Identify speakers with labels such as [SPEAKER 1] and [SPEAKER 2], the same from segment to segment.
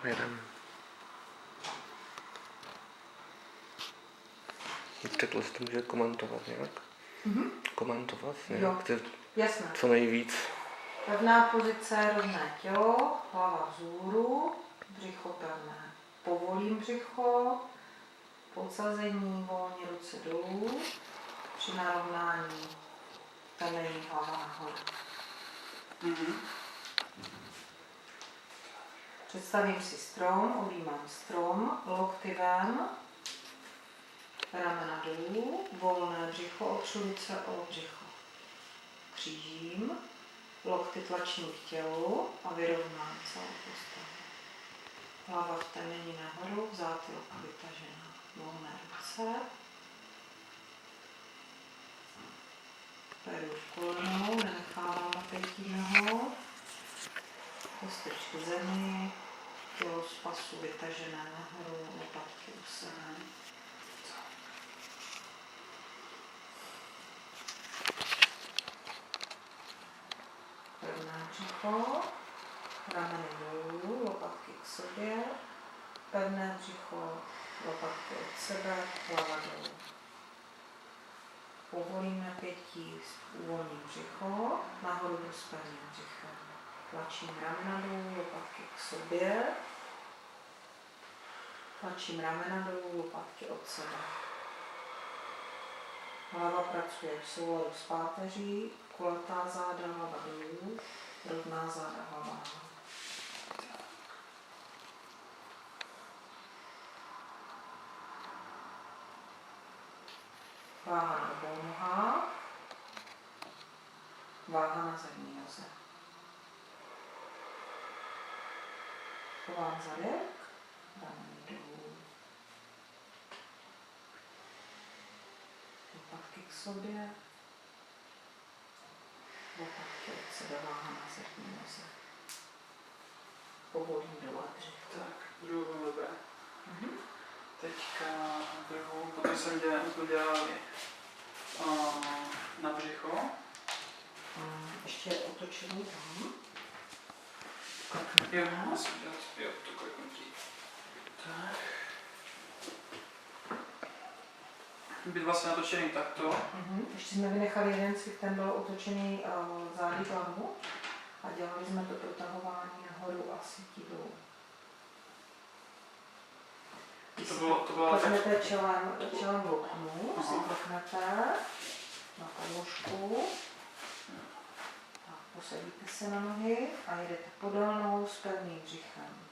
[SPEAKER 1] Jedem. Řekl jsi, to může komentovat nějak? Komentovat nějak?
[SPEAKER 2] Jo, jasné.
[SPEAKER 1] Co nejvíc.
[SPEAKER 2] Pevná pozice, rovné tělo, hlava vzhůru, břicho pevné. Povolím břicho, podsazení, volně ruce dolů, při narovnání temení hlava nahoru. Představím si strom, objímám strom, lokty ven, ramena dolů, volné břicho, opřu ruce o břicho. Křížím, lokty tlačím k tělu a vyrovnám celou postavu. Hlava v temeni nahoru, zátilka vytažena. Volné ruce. Peru v kolenou, nenechávám napětí nohou. Kostičky zemi, tělo z pasu vytažené nahoru, lopatky u sebe. Pevné břicho, rameny dolů, lopatky k sobě, pevné břicho, lopatky od sebe, hlava dolů. Povolím napětí, uvolním břicho, nahoru do spevním břichem. Tlačím ramena dolů, lopatky k sobě, tlačím ramena dolů, lopatky od sebe. Hlava pracuje v souladu s páteří, kulatá záda, hlava dolů, rovná záda, hlava nahoru. Váha na obou nohách, váha na zadní noze. Chovám zadek, rameny dolů. Lopatky k sobě, lopatky od sebe, váha na zadní noze. Povolím do ledři.
[SPEAKER 3] Tak, druhou bylo dobré. Teďka druhou, potom jsme dělali na břicho.
[SPEAKER 2] Ještě otočení tam.
[SPEAKER 3] Jo, musím dělat to kliknutí. Tak. Být se natočený takto.
[SPEAKER 2] Ještě jsme vynechali jeden cvik, ten byl otočený zády hlavu a dělali jsme to protahování nahoru a sítí dolů.
[SPEAKER 3] To bylo tak.
[SPEAKER 2] Kleknete čelem v oknu, si kleknete na podložku, posadíte se na nohy a jedete podélnou s pevným břichem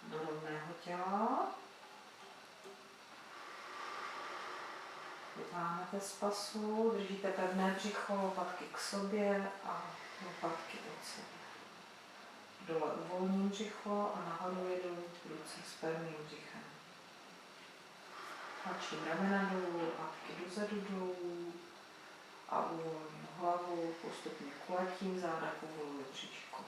[SPEAKER 2] do rovného těla. Vytáhnete z pasu, držíte pevné břicho, lopatky k sobě a lopatky od sebe. Dole uvolním břicho a nahoru jedu ruce s pevným břichem. Tlačím ramena dolů, lopatky dozadu dolů a uvolním hlavu, postupně kulatím, záda povoluji bříško.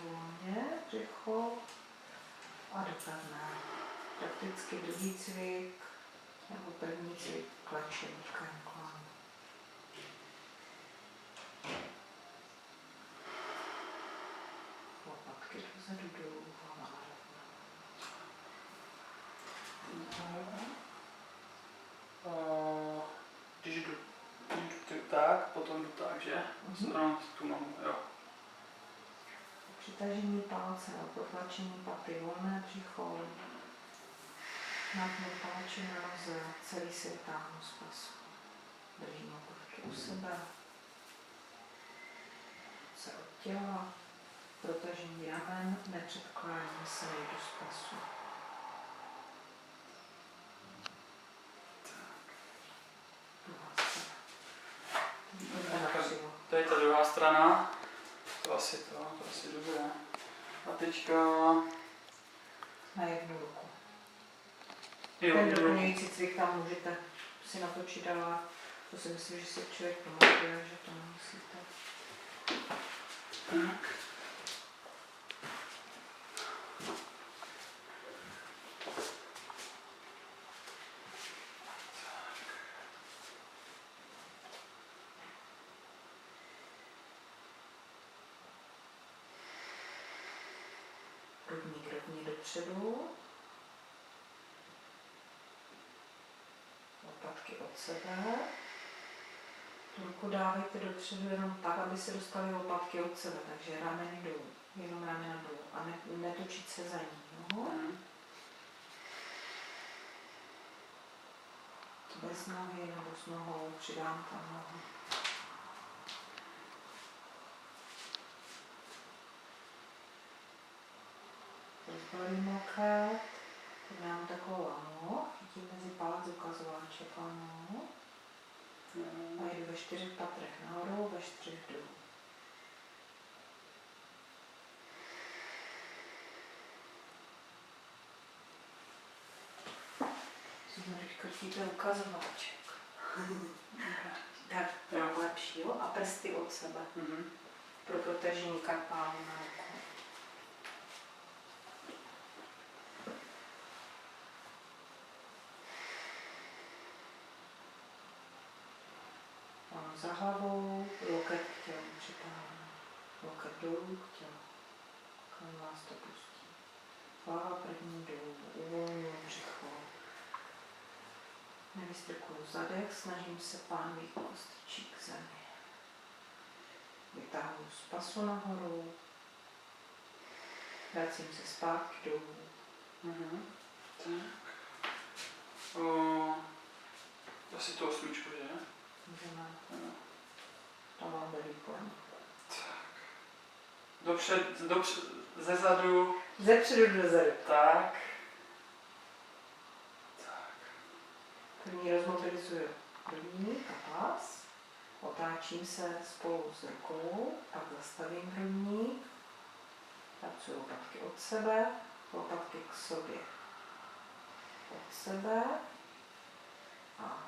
[SPEAKER 2] Volně břicho a do pevné. Prakticky druhý cvik nebo první cvik klečení klenklám. Lopatky dozadu dolů, hlava narovno.
[SPEAKER 3] Když jdu tak, potom jdu tak, že? Stranu tu nohu, jo.
[SPEAKER 2] Přitažení palce a potlačení paty, volné břicho, napnu palče na noze, celý si vytáhnu z pasu. Držím lopatky u sebe, ruce od těla, protažení ramen, nepředkládím se, nejdu z pasu.
[SPEAKER 3] To je ta druhá strana. To asi dobré. A teďka
[SPEAKER 2] na jednu ruku.
[SPEAKER 3] jo,
[SPEAKER 2] Ten doplňující cvik tam můžete si natočit, ale to si myslím, že si člověk pamatuje, že to nemusíte.
[SPEAKER 3] tak.
[SPEAKER 2] dopředu. Lopatky od sebe. Ruku dávejte dopředu jenom tak, aby se dostaly lopatky od sebe, takže rameny dolů, jenom ramena dolů a netočit se za ní. No. Bez nohy nebo s nohou, přidám tam nohu. Rozbalím loket, teď dám takovou lano, chytím mezi palec ukazováček lano a jdu ve 4 patrech nahoru, ve 4 dolů. Teď chytíte ukazováček. Tak, to je lepší, jo? A prsty od sebe. Pro protažení karpálu na ruku. Za hlavou, loket k tělu přitáhnu. Loket dolů k tělu. Kam vás to pustí. Hlava první dolů, uvolňuji břicho. Nevystrkuju zadek, snažím se pánvích kostičí k zemi. Vytáhnu z pasu nahoru. Vracím se zpátky dolů.
[SPEAKER 3] Tak. Asi to 8, že?
[SPEAKER 2] Můžeme. To máme výborně.
[SPEAKER 3] Ze zadu.
[SPEAKER 2] Ze předu do zadu.
[SPEAKER 3] Tak.
[SPEAKER 2] První rozmobilizuju hrudník a pas. Otáčím se spolu s rukou, pak zastavím hrudník. Pracuji lopatky od sebe, lopatky k sobě. Od sebe. A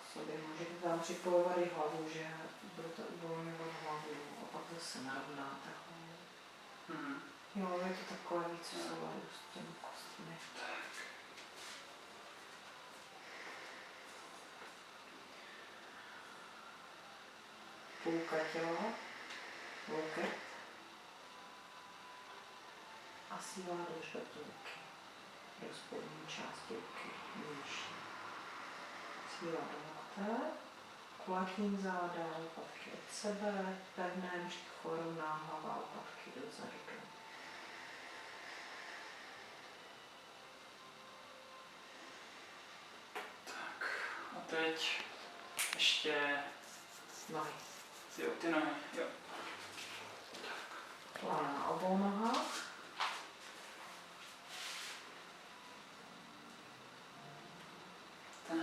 [SPEAKER 2] k sobě můžete tam připojovat i hlavu, že budete uvolňovat hlavu a pak zase narovnáte hlavu. Jo, je to takové víc v souladu s těmi kostmi. Půlka těla, loket a síla do čtvrtůky, do spodní části ruky, níž. Síla do lokte, kulatím záda, lopatky od sebe, pevné břicho, rovná hlava, lopatky dozadu.
[SPEAKER 3] Tak a teď ještě
[SPEAKER 2] nohy.
[SPEAKER 3] Jo, ty nohy, jo.
[SPEAKER 2] Kolena na obou nohách.
[SPEAKER 3] Tak.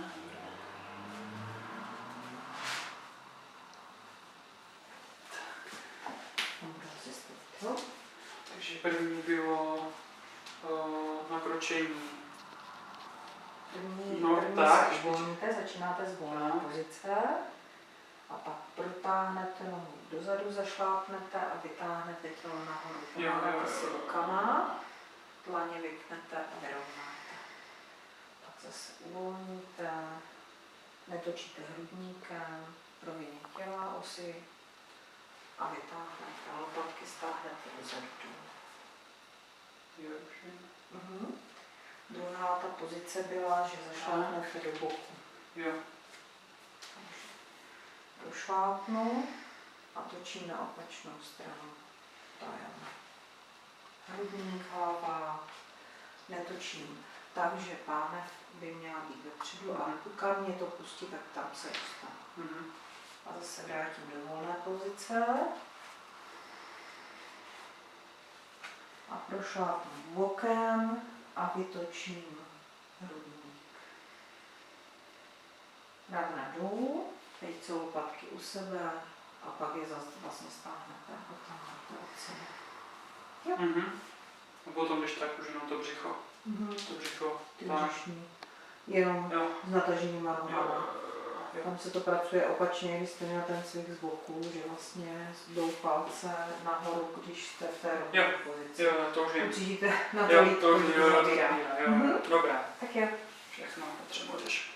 [SPEAKER 3] Takže první bylo nakročení.
[SPEAKER 2] První
[SPEAKER 3] tak.
[SPEAKER 2] se uvolníte, začínáte z volné pozice a pak protáhnete nohu dozadu, zašlápnete a vytáhnete tělo nahoru. Pomáháte si rukama, dlaně vypnete a vyrovnáte. Pak zase uvolníte, netočíte hrudníkem, provině těla, osy a vytáhnete. Lopatky stáhnete dozadu. Druhá ta pozice byla, že zašlápnete do boku.
[SPEAKER 3] Jo.
[SPEAKER 2] Došlápnu a točím na opačnou stranu. Tajemno. Hrudník, hlava, netočím. Takže pánev by měla být vepředu a kam mě to pustí, tak tam se dostanu. A zase vrátím do volné pozice. A prošlápnu bokem a vytočím hrudník. Ramena dolů, teď jsou lopatky u sebe a pak je zase vlastně stáhnete a táhnete od sebe. Jo.
[SPEAKER 3] A potom, když tak, už jenom to břicho. To břicho.
[SPEAKER 2] Ty břišní. Jenom s natažením nohama. Tam se to pracuje opačně, když jste měl ten svých z boku, že vlastně jdou palce nahoru, když jste v té rovné pozici.
[SPEAKER 3] Jo, to už vím.
[SPEAKER 2] Ucítíte na to lítko, že to zabírá.
[SPEAKER 3] Dobrá.
[SPEAKER 2] Tak jo.
[SPEAKER 3] Všechno potřebuješ.